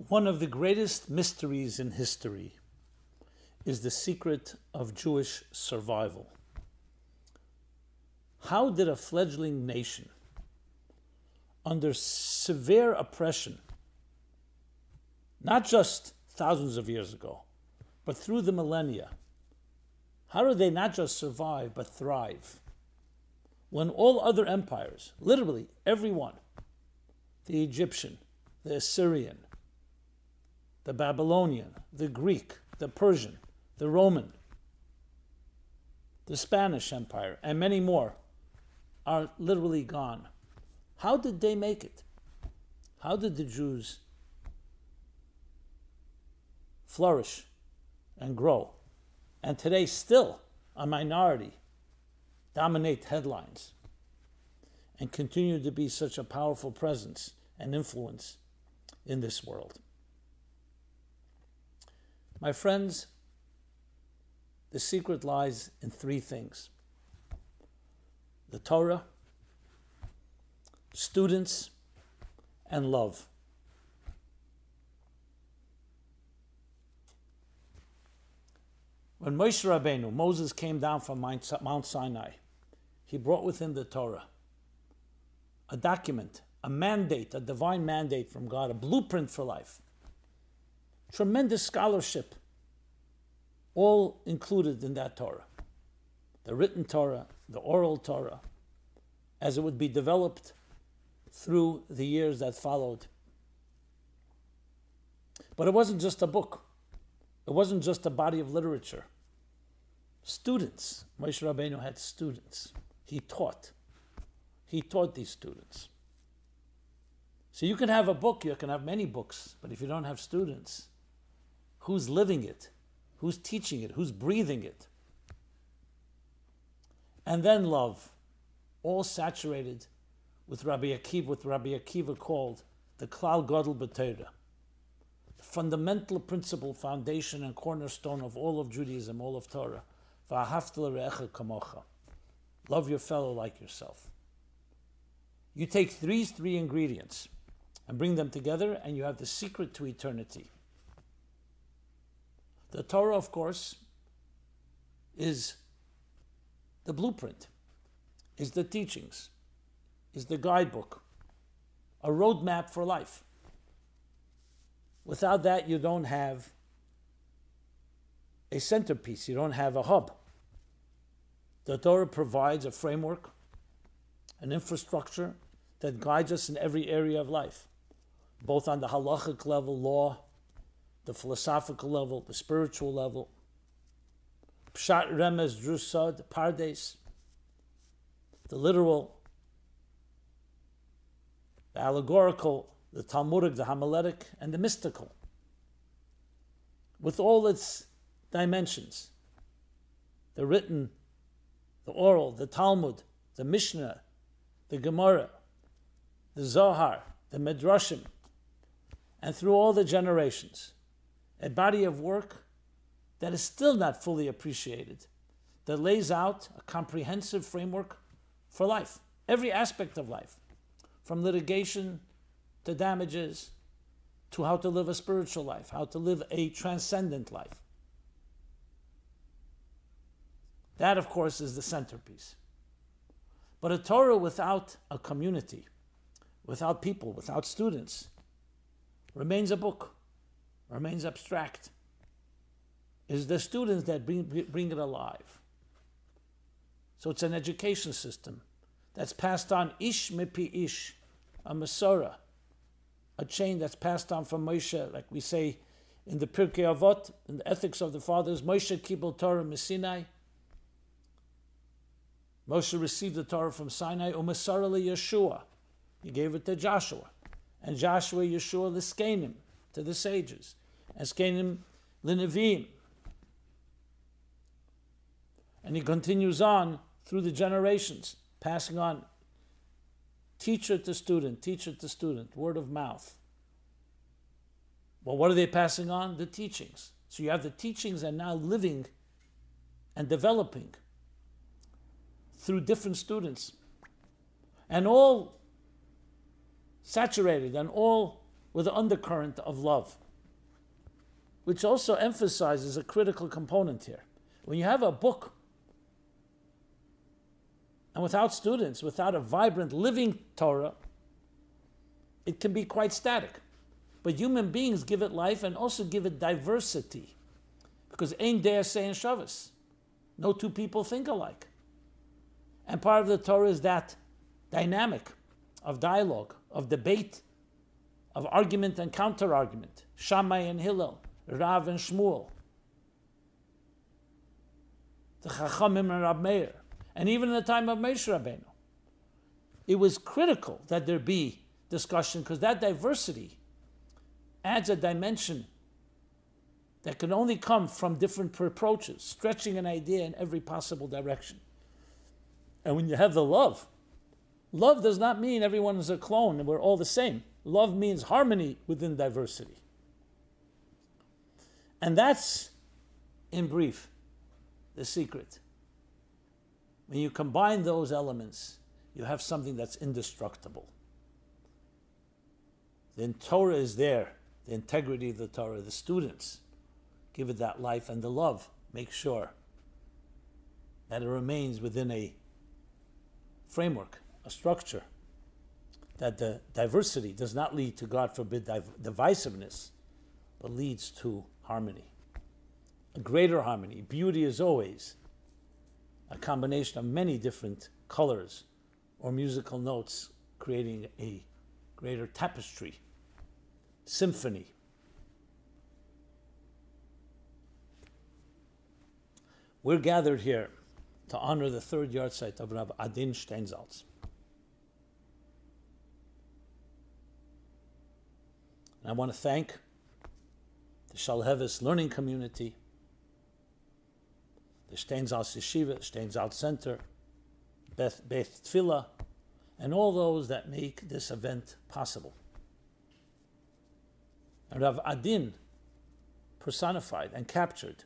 One of the greatest mysteries in history is the secret of Jewish survival. How did a fledgling nation, under severe oppression, not just thousands of years ago, but through the millennia, how did they not just survive, but thrive? When all other empires, literally every one, the Egyptian, the Assyrian, the Babylonian, the Greek, the Persian, the Roman, the Spanish Empire, and many more are literally gone. How did they make it? How did the Jews flourish and grow? And today still a minority dominate headlines and continue to be such a powerful presence and influence in this world. My friends, the secret lies in three things: the Torah, students, and love. When Moshe Rabbeinu, Moses, came down from Mount Sinai, he brought with him the Torah, a document, a mandate, a divine mandate from God, a blueprint for life. Tremendous scholarship, all included in that Torah. The written Torah, the oral Torah, as it would be developed through the years that followed. But it wasn't just a book. It wasn't just a body of literature. Students. Moshe Rabbeinu had students. He taught. He taught these students. So you can have a book, you can have many books, but if you don't have students, who's living it? Who's teaching it? Who's breathing it? And then love, all saturated with what Rabbi Akiva called the Klal Gadol B'Torah, the fundamental principle, foundation, and cornerstone of all of Judaism, all of Torah. V'ahavta l're'echa kamocha. Love your fellow like yourself. You take these three ingredients and bring them together, and you have the secret to eternity. The Torah, of course, is the blueprint, is the teachings, is the guidebook, a roadmap for life. Without that, you don't have a centerpiece, you don't have a hub. The Torah provides a framework, an infrastructure that guides us in every area of life, both on the halachic level, law, the philosophical level, the spiritual level, pshat, remez, drusad, pardes, the literal, the allegorical, the Talmudic, the homiletic, and the mystical, with all its dimensions, the written, the oral, the Talmud, the Mishnah, the Gemara, the Zohar, the Midrashim, and through all the generations, a body of work that is still not fully appreciated, that lays out a comprehensive framework for life, every aspect of life, from litigation to damages, to how to live a spiritual life, how to live a transcendent life. That, of course, is the centerpiece. But a Torah without a community, without people, without students, remains a book, remains abstract. It is the students that bring it alive. So it's an education system that's passed on ish mipi ish, a Masorah, a chain that's passed on from Moshe, like we say in the Pirkei Avot, in the ethics of the fathers, Moshe kibel Torah miSinai. Moshe received the Torah from Sinai, u'Masara leYeshua. He gave it to Joshua. And Joshua, Yeshua, l'skenim, to the sages. And skenim l'nevim. And he continues on through the generations, passing on teacher to student, word of mouth. Well, what are they passing on? The teachings. So you have the teachings and now living and developing through different students. And all saturated and all with an undercurrent of love, which also emphasizes a critical component here. When you have a book, and without students, without a vibrant, living Torah, it can be quite static. But human beings give it life and also give it diversity. Because ein dea se'en shavas. No two people think alike. And part of the Torah is that dynamic of dialogue, of debate, of argument and counter-argument. Shammai and Hillel, Rav and Shmuel, the Chachamim and Rab Meir. And even in the time of Moshe Rabbeinu, it was critical that there be discussion, because that diversity adds a dimension that can only come from different approaches, stretching an idea in every possible direction. And when you have the love does not mean everyone is a clone and we're all the same. Love means harmony within diversity. And that's, in brief, the secret. When you combine those elements, you have something that's indestructible. The Torah is there, the integrity of the Torah, the students give it that life, and the love makes sure that it remains within a framework, a structure, that the diversity does not lead to, God forbid, divisiveness, but leads to harmony, a greater harmony. Beauty is always a combination of many different colors or musical notes, creating a greater tapestry, symphony. We're gathered here to honor the third Yahrzeit of Rabbi Adin Steinsaltz. And I want to thank the Shalhevis learning community, the Steinsaltz Yeshiva, the Steinsaltz Center, Beth Tfilah, and all those that make this event possible. And Rav Adin personified and captured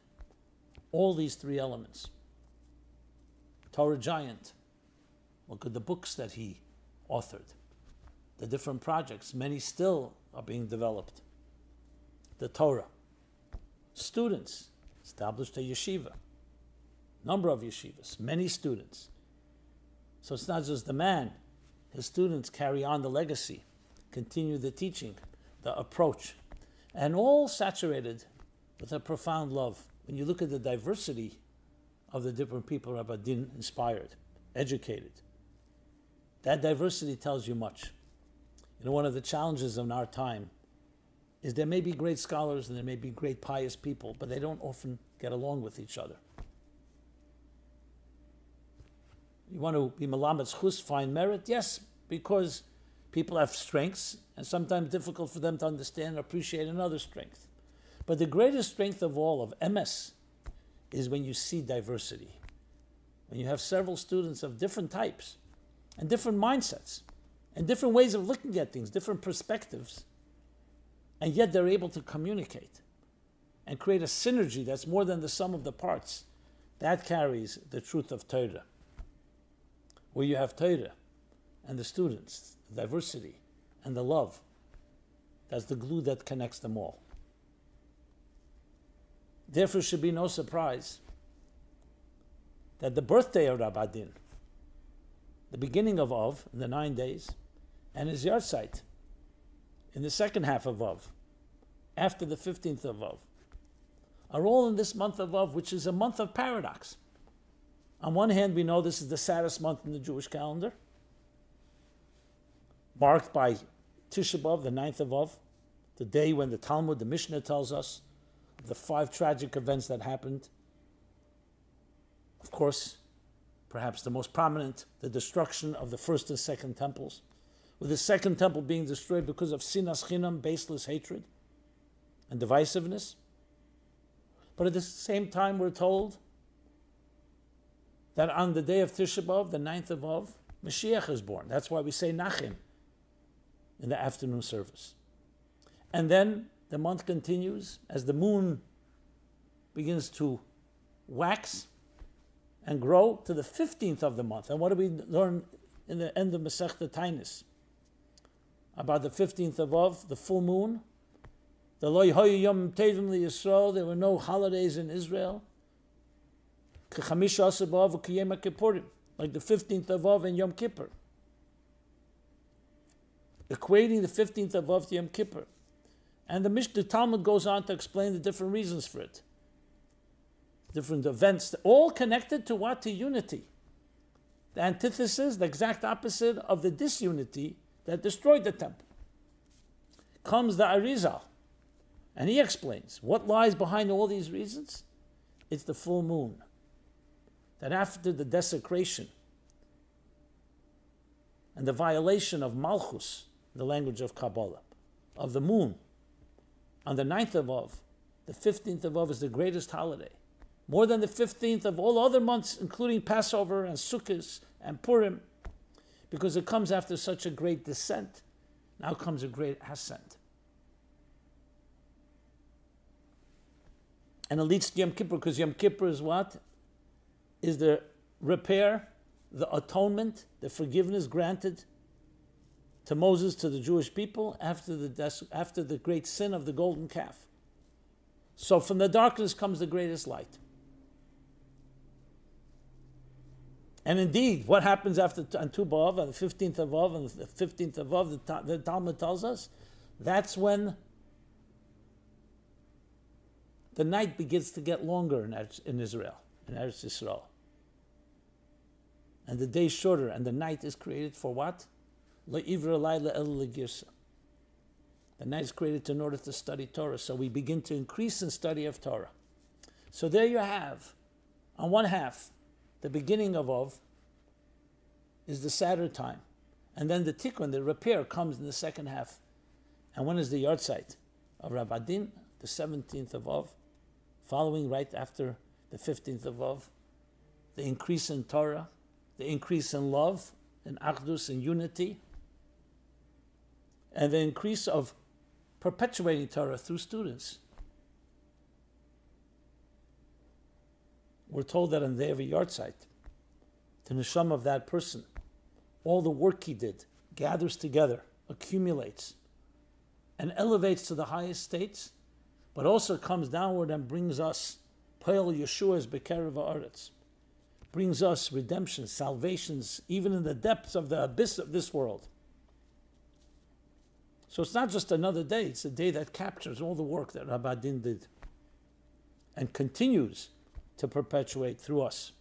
all these three elements. Torah giant. Look at the books that he authored, the different projects. Many still are being developed. The Torah. Students. Established a yeshiva. Number of yeshivas. Many students. So it's not just the man. His students carry on the legacy, continue the teaching, the approach, and all saturated with a profound love. When you look at the diversity of the different people Rabbi Din inspired, educated, that diversity tells you much. You know, one of the challenges in our time is there may be great scholars and there may be great pious people, but they don't often get along with each other. You want to be Melamed Chus, find merit? Yes, because people have strengths and sometimes difficult for them to understand and appreciate another strength. But the greatest strength of all, of MS, is when you see diversity. When you have several students of different types and different mindsets and different ways of looking at things, different perspectives, and yet they're able to communicate and create a synergy that's more than the sum of the parts. That carries the truth of Torah. Where you have Torah and the students, the diversity and the love, that's the glue that connects them all. Therefore, it should be no surprise that the birthday of Rabbi Adin, the beginning of Av, in the 9 days, and his Yahrzeit, in the second half of Av, after the 15th of Av, are all in this month of Av, which is a month of paradox. On one hand, we know this is the saddest month in the Jewish calendar, marked by Tisha B'Av, the 9th of Av, the day when the Talmud, the Mishnah tells us of the 5 tragic events that happened. Of course, perhaps the most prominent, the destruction of the first and second temples, with the second temple being destroyed because of sinas chinam, baseless hatred and divisiveness. But at the same time, we're told that on the day of Tisha B'Av, the 9th of Av, Mashiach is born. That's why we say Nachim in the afternoon service. And then the month continues as the moon begins to wax and grow to the 15th of the month. And what do we learn in the end of Masechta Tainis? about the 15th of Av, the full moon. The Lo Yehoyu Yom Tevim LiYisrael, there were no holidays in Israel. K'chamisha Asar B'Av U'Kiyem HaKippurim, like the 15th of Av and Yom Kippur. Equating the 15th of Av to Yom Kippur. And the Talmud goes on to explain the different reasons for it. Different events, all connected to what? To unity. The antithesis, the exact opposite of the disunity that destroyed the temple. Comes the Arizal, and he explains what lies behind all these reasons. It's the full moon. That after the desecration and the violation of Malchus, the language of Kabbalah, of the moon, on the 9th of Av, the 15th of Av is the greatest holiday. More than the 15th of all other months, including Passover and Sukkot and Purim, because it comes after such a great descent. Now comes a great ascent. And it leads to Yom Kippur, because Yom Kippur is what? Is the repair, the atonement, the forgiveness granted to Moses, to the Jewish people, after the great sin of the golden calf. So from the darkness comes the greatest light. And indeed, what happens after on Tu B'Av, on the 15th of Av, and the 15th of Av, the Talmud tells us, that's when the night begins to get longer in Israel, in Eretz Yisrael. And the day is shorter, and the night is created for what? Le'ivra layla el legirsa. The night is created in order to study Torah, so we begin to increase in study of Torah. So there you have, on one half, the beginning of Av is the Saturday time. And then the tikkun, the repair, comes in the second half. And when is the Yahrzeit of Rabbi? The 17th of Av, following right after the 15th of Av. The increase in Torah, the increase in love, in achdus, in unity, and the increase of perpetuating Torah through students. We're told that on the day of a Yahrzeit, the neshama of that person, all the work he did, gathers together, accumulates, and elevates to the highest states, but also comes downward and brings us Poel Yeshua's Bekerev Haaretz, brings us redemption, salvations, even in the depths of the abyss of this world. So it's not just another day, it's a day that captures all the work that Rabbi Din did and continues to perpetuate through us.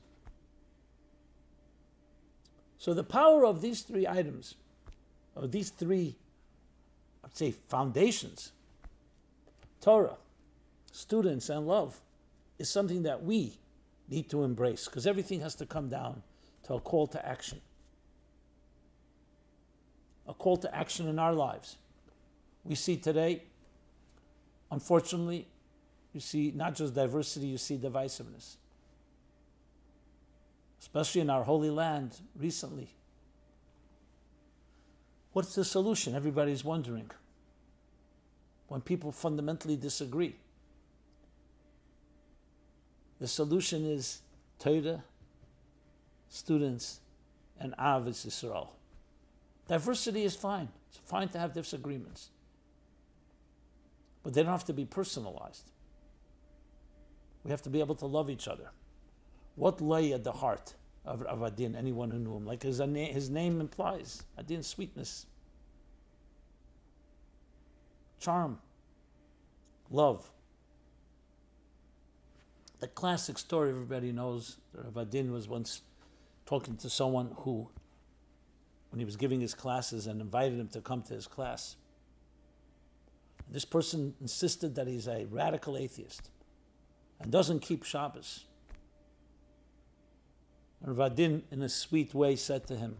So the power of these three items, or these three, I'd say, foundations, Torah, students, and love, is something that we need to embrace, because everything has to come down to a call to action. A call to action in our lives. We see today, unfortunately, you see not just diversity, you see divisiveness. Especially in our holy land recently. What's the solution? Everybody's wondering. When people fundamentally disagree. The solution is Torah, students, and Ahavas Yisrael. Diversity is fine. It's fine to have disagreements. But they don't have to be personalized. We have to be able to love each other. What lay at the heart of Adin, anyone who knew him? Like his name implies, Adin, sweetness, charm, love. The classic story everybody knows, Rabbi Din was once talking to someone who, when he was giving his classes and invited him to come to his class, this person insisted that he's a radical atheist and doesn't keep Shabbos. And Rabbi Din, in a sweet way, said to him,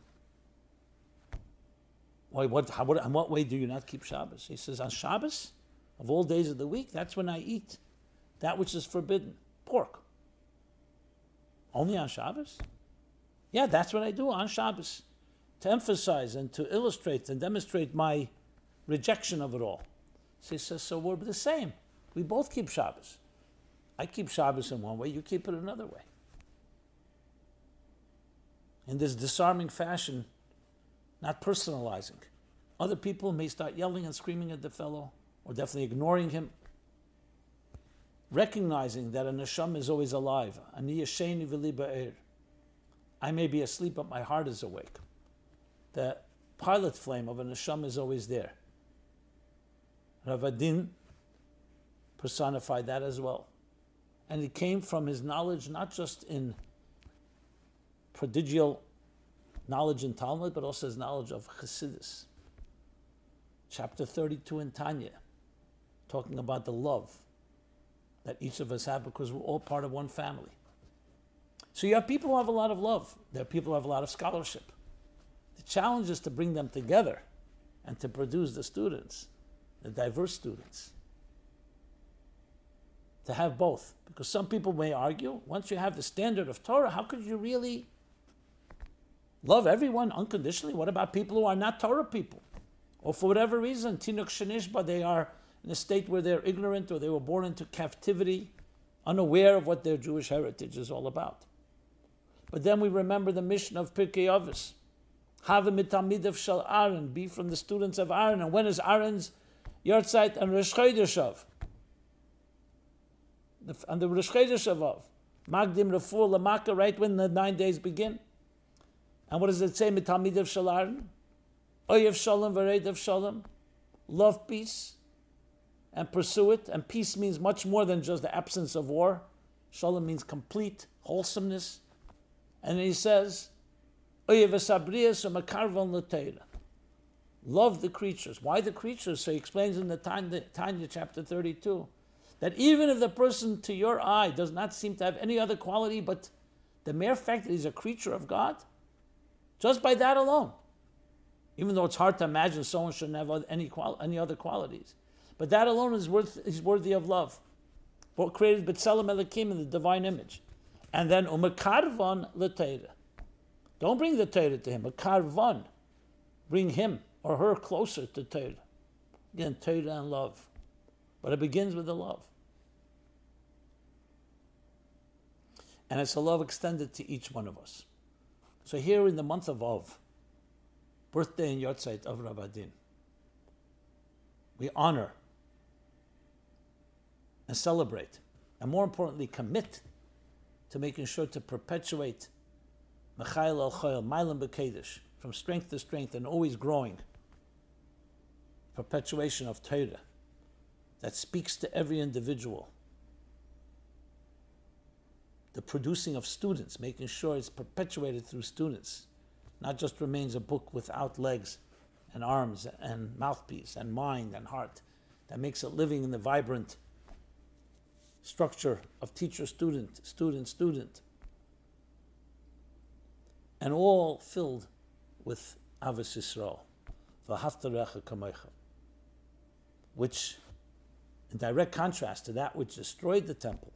in what way do you not keep Shabbos? He says, on Shabbos, of all days of the week, that's when I eat that which is forbidden, pork. Only on Shabbos? Yeah, that's what I do on Shabbos, to emphasize and to illustrate and demonstrate my rejection of it all. So he says, so we're the same. We both keep Shabbos. I keep Shabbos in one way, you keep it another way. In this disarming fashion, not personalizing, Other people may start yelling and screaming at the fellow, or definitely ignoring him, recognizing that a neshama is always alive. Ani yasheni v'li ba'er. I may be asleep, but my heart is awake. The pilot flame of a neshama is always there. Ravadin personified that as well. And it came from his knowledge, not just in prodigal knowledge in Talmud, but also his knowledge of Chassidus. Chapter 32 in Tanya, talking about the love that each of us have because we're all part of one family. So you have people who have a lot of love. There are people who have a lot of scholarship. The challenge is to bring them together and to produce the students, the diverse students. To have both. Because some people may argue, once you have the standard of Torah, how could you really love everyone unconditionally? What about people who are not Torah people? Or for whatever reason, Tinuk Shenishba, they are in a state where they're ignorant or they were born into captivity, unaware of what their Jewish heritage is all about. But then we remember the mission of Pirkei Avos. Have mitamidav shel Aaron, be from the students of Aaron. And when is Aaron's Yahrzeit and Rosh Chodesh of? And the Rosh Chodesh of Magdim Refuah Lamaka, right when the 9 days begin. And what does it say? Mitamidav shel Aaron, Oyev Shalom v'Reidav Shalom, love peace and pursue it. And peace means much more than just the absence of war. Shalom means complete wholesomeness. And he says, Oyev esabriyas u'makarvon l'teira. Love the creatures. Why the creatures? So he explains in the Tanya chapter 32, that even if the person to your eye does not seem to have any other quality but the mere fact that he's a creature of God, just by that alone, even though it's hard to imagine someone shouldn't have any other qualities, but that alone is worthy of love. What created B'Tselem Elokim in the divine image. And then u'mekarvon l'teira. Don't bring the Torah to him. Mekarvon, bring him or her closer to Torah. Again, Torah and love. But it begins with the love. And it's a love extended to each one of us. So here in the month of Av, birthday and Yahrzeit of Rabbi Din, we honor and celebrate, and more importantly, commit to making sure to perpetuate Mechayel al Chayil, Mailam B'Kedesh, from strength to strength and always growing, perpetuation of Torah that speaks to every individual. The producing of students, making sure it's perpetuated through students, not just remains a book without legs and arms and mouthpiece and mind and heart, that makes it living in the vibrant structure of teacher, student, student, student, and all filled with Avos Yisrael, V'ahavta Recha Kamecha, which, in direct contrast to that which destroyed the temple,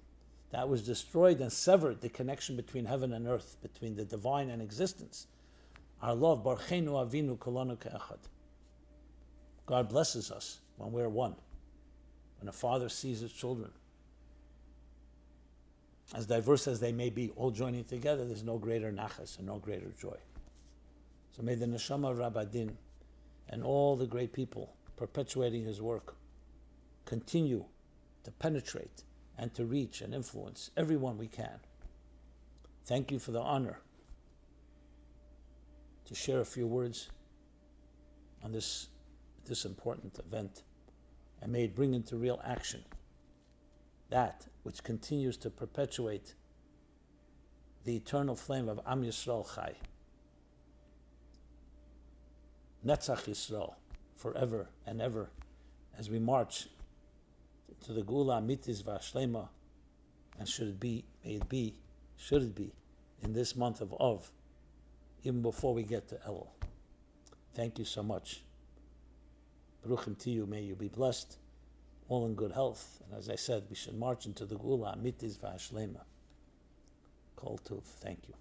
that was destroyed and severed the connection between heaven and earth, between the divine and existence. Our love, Barchenu Avinu Kolonu Ke'echad. God blesses us when we're one, when a father sees his children. As diverse as they may be, all joining together, there's no greater nachas and no greater joy. So may the neshama of Rabbi Din and all the great people perpetuating his work continue to penetrate and to reach and influence everyone we can. Thank you for the honor to share a few words on this important event, and may it bring into real action that which continues to perpetuate the eternal flame of Am Yisrael Chai. Netzach Yisrael, forever and ever, as we march to the Geula Amitis V'Ashlema, and should it be in this month of Av, even before we get to Elul. Thank you so much. Baruchim to you, may you be blessed, all in good health. And as I said, we should march into the Geula Amitis V'Ashlema. Kol Tuv. Thank you.